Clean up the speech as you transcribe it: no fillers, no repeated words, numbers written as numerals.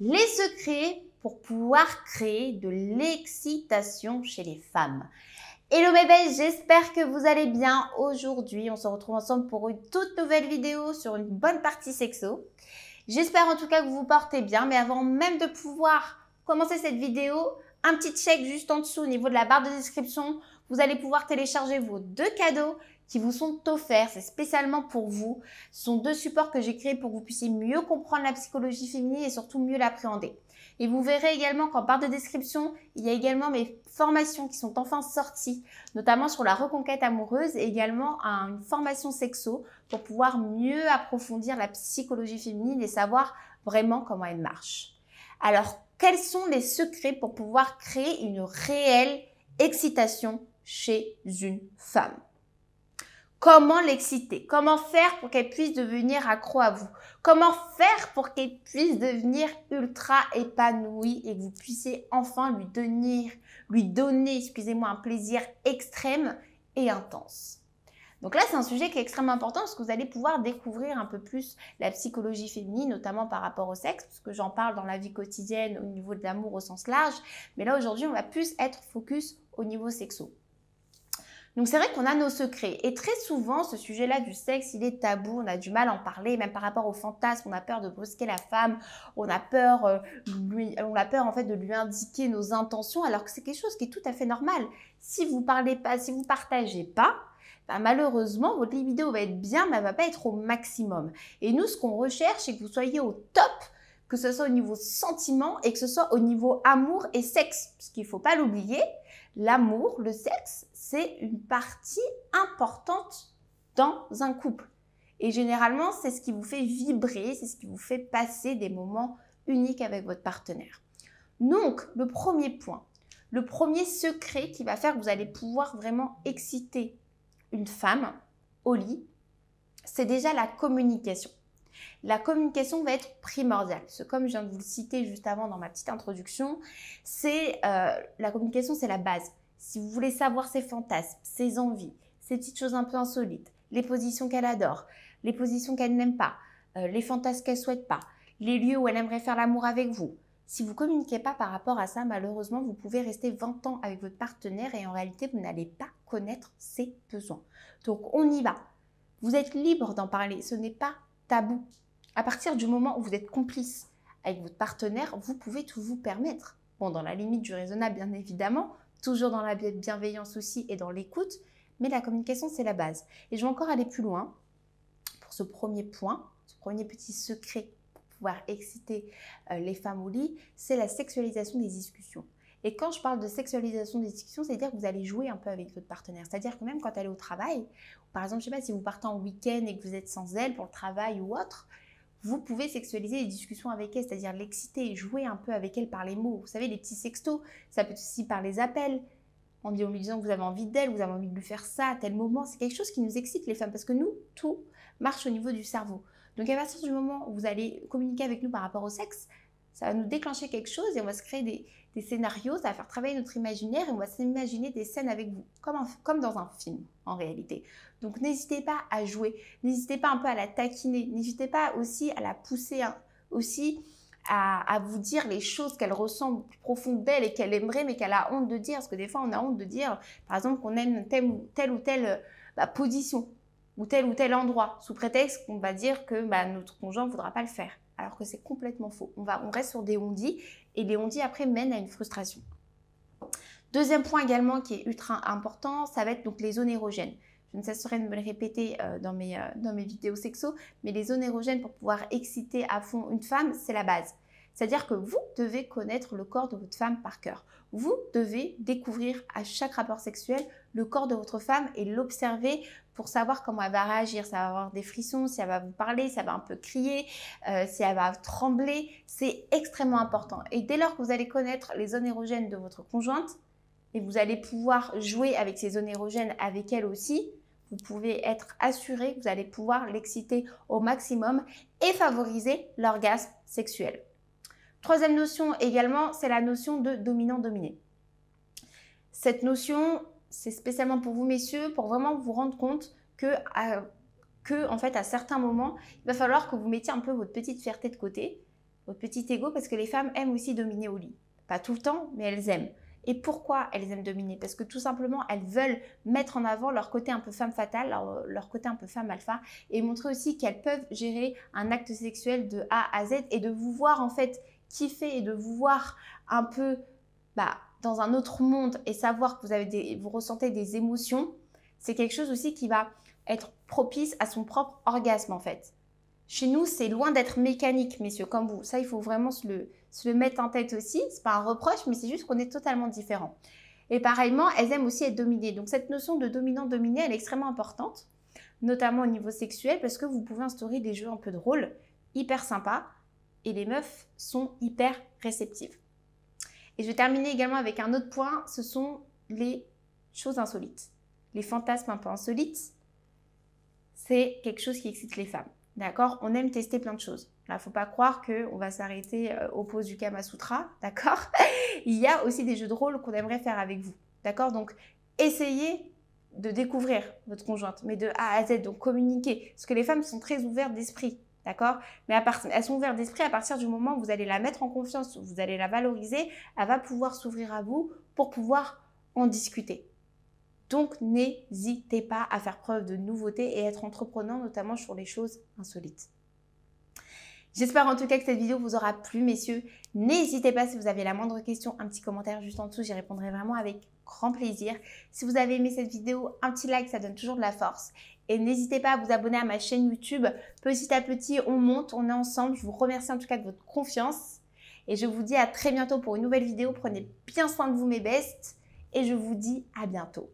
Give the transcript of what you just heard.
Les secrets pour pouvoir créer de l'excitation chez les femmes. Hello mes belles, j'espère que vous allez bien. Aujourd'hui, on se retrouve ensemble pour une toute nouvelle vidéo sur une bonne partie sexo. J'espère en tout cas que vous vous portez bien, mais avant même de pouvoir commencer cette vidéo, un petit check juste en dessous au niveau de la barre de description. Vous allez pouvoir télécharger vos deux cadeaux qui vous sont offerts, c'est spécialement pour vous. Ce sont deux supports que j'ai créés pour que vous puissiez mieux comprendre la psychologie féminine et surtout mieux l'appréhender. Et vous verrez également qu'en barre de description, il y a également mes formations qui sont enfin sorties, notamment sur la reconquête amoureuse et également une formation sexo pour pouvoir mieux approfondir la psychologie féminine et savoir vraiment comment elle marche. Alors, quels sont les secrets pour pouvoir créer une réelle excitation chez une femme? Comment l'exciter? Comment faire pour qu'elle puisse devenir accro à vous? Comment faire pour qu'elle puisse devenir ultra épanouie et que vous puissiez enfin lui donner, excusez-moi, un plaisir extrême et intense? Donc là, c'est un sujet qui est extrêmement important parce que vous allez pouvoir découvrir un peu plus la psychologie féminine, notamment par rapport au sexe, parce que j'en parle dans la vie quotidienne au niveau de l'amour au sens large. Mais là, aujourd'hui, on va plus être focus au niveau sexo. Donc c'est vrai qu'on a nos secrets et très souvent ce sujet-là du sexe, il est tabou, on a du mal à en parler, même par rapport au fantasme, on a peur de brusquer la femme, on a peur en fait de lui indiquer nos intentions alors que c'est quelque chose qui est tout à fait normal. Si vous parlez pas, si vous partagez pas, ben malheureusement votre libido va être bien mais elle va pas être au maximum. Et nous ce qu'on recherche c'est que vous soyez au top, que ce soit au niveau sentiment et que ce soit au niveau amour et sexe, parce qu'il faut pas l'oublier. L'amour, le sexe, c'est une partie importante dans un couple. Et généralement, c'est ce qui vous fait vibrer, c'est ce qui vous fait passer des moments uniques avec votre partenaire. Donc, le premier point, le premier secret qui va faire que vous allez pouvoir vraiment exciter une femme au lit, c'est déjà la communication. La communication va être primordiale. Comme je viens de vous le citer juste avant dans ma petite introduction, la communication, c'est la base. Si vous voulez savoir ses fantasmes, ses envies, ses petites choses un peu insolites, les positions qu'elle adore, les positions qu'elle n'aime pas, les fantasmes qu'elle ne souhaite pas, les lieux où elle aimerait faire l'amour avec vous. Si vous ne communiquez pas par rapport à ça, malheureusement, vous pouvez rester 20 ans avec votre partenaire et en réalité, vous n'allez pas connaître ses besoins. Donc, on y va. Vous êtes libre d'en parler. Ce n'est pas tabou. À partir du moment où vous êtes complice avec votre partenaire, vous pouvez tout vous permettre. Bon, dans la limite du raisonnable, bien évidemment, toujours dans la bienveillance aussi et dans l'écoute, mais la communication, c'est la base. Et je vais encore aller plus loin pour ce premier point, ce premier petit secret pour pouvoir exciter les femmes au lit, c'est la sexualisation des discussions. Et quand je parle de sexualisation des discussions, c'est-à-dire que vous allez jouer un peu avec votre partenaire. C'est-à-dire que même quand elle est au travail, par exemple, je ne sais pas, si vous partez en week-end et que vous êtes sans elle pour le travail ou autre, vous pouvez sexualiser les discussions avec elle, c'est-à-dire l'exciter, jouer un peu avec elle par les mots. Vous savez, les petits sextos, ça peut être aussi par les appels. En lui disant que vous avez envie d'elle, vous avez envie de lui faire ça à tel moment. C'est quelque chose qui nous excite les femmes parce que nous, tout marche au niveau du cerveau. Donc à partir du moment où vous allez communiquer avec nous par rapport au sexe, ça va nous déclencher quelque chose et on va se créer des scénarios, ça va faire travailler notre imaginaire et on va s'imaginer des scènes avec vous, comme dans un film en réalité. Donc n'hésitez pas à jouer, n'hésitez pas un peu à la taquiner, n'hésitez pas aussi à la pousser, aussi à vous dire les choses qu'elle ressent au plus profond d'elle et qu'elle aimerait mais qu'elle a honte de dire. Parce que des fois on a honte de dire par exemple qu'on aime telle ou telle position ou tel endroit sous prétexte qu'on va dire que notre conjoint ne voudra pas le faire. Alors que c'est complètement faux. On reste sur des on-dit et les on-dit après mènent à une frustration. Deuxième point également qui est ultra important, ça va être donc les zones érogènes. Je ne cesserai de me le répéter dans mes vidéos sexo, mais les zones érogènes pour pouvoir exciter à fond une femme, c'est la base. C'est-à-dire que vous devez connaître le corps de votre femme par cœur. Vous devez découvrir à chaque rapport sexuel le corps de votre femme et l'observer pour savoir comment elle va réagir. Ça va avoir des frissons, si elle va vous parler, si elle va un peu crier, si elle va trembler. C'est extrêmement important. Et dès lors que vous allez connaître les zones érogènes de votre conjointe, et vous allez pouvoir jouer avec ces zones érogènes avec elle aussi, vous pouvez être assuré que vous allez pouvoir l'exciter au maximum et favoriser l'orgasme sexuel. Troisième notion également, c'est la notion de dominant-dominé. Cette notion, c'est spécialement pour vous messieurs, pour vraiment vous rendre compte que en fait, à certains moments, il va falloir que vous mettiez un peu votre petite fierté de côté votre petit ego, parce que les femmes aiment aussi dominer au lit. Pas tout le temps, mais elles aiment. Et pourquoi elles aiment dominer? Parce que tout simplement, elles veulent mettre en avant leur côté un peu femme fatale, leur côté un peu femme alpha, et montrer aussi qu'elles peuvent gérer un acte sexuel de A à Z et de vous voir en fait kiffer et de vous voir un peu dans un autre monde et savoir que vous ressentez des émotions. C'est quelque chose aussi qui va être propice à son propre orgasme en fait. Chez nous, c'est loin d'être mécanique, messieurs, comme vous. Ça, il faut vraiment se le mettre en tête aussi. Ce n'est pas un reproche, mais c'est juste qu'on est totalement différents. Et pareillement, elles aiment aussi être dominées. Donc, cette notion de dominant-dominé, elle est extrêmement importante, notamment au niveau sexuel, parce que vous pouvez instaurer des jeux un peu de rôle, hyper sympas, et les meufs sont hyper réceptives. Et je vais terminer également avec un autre point, ce sont les choses insolites. Les fantasmes un peu insolites, c'est quelque chose qui excite les femmes. D'accord? On aime tester plein de choses. Là, il ne faut pas croire qu'on va s'arrêter aux poses du Kama Sutra. D'accord? Il y a aussi des jeux de rôle qu'on aimerait faire avec vous. D'accord? Donc, essayez de découvrir votre conjointe, mais de A à Z, donc communiquer. Parce que les femmes sont très ouvertes d'esprit. D'accord? Mais elles sont ouvertes d'esprit à partir du moment où vous allez la mettre en confiance, où vous allez la valoriser, elle va pouvoir s'ouvrir à vous pour pouvoir en discuter. Donc, n'hésitez pas à faire preuve de nouveauté et être entreprenant, notamment sur les choses insolites. J'espère en tout cas que cette vidéo vous aura plu, messieurs. N'hésitez pas si vous avez la moindre question, un petit commentaire juste en dessous, j'y répondrai vraiment avec grand plaisir. Si vous avez aimé cette vidéo, un petit like, ça donne toujours de la force. Et n'hésitez pas à vous abonner à ma chaîne YouTube. Petit à petit, on monte, on est ensemble. Je vous remercie en tout cas de votre confiance. Et je vous dis à très bientôt pour une nouvelle vidéo. Prenez bien soin de vous, mes bestes. Et je vous dis à bientôt.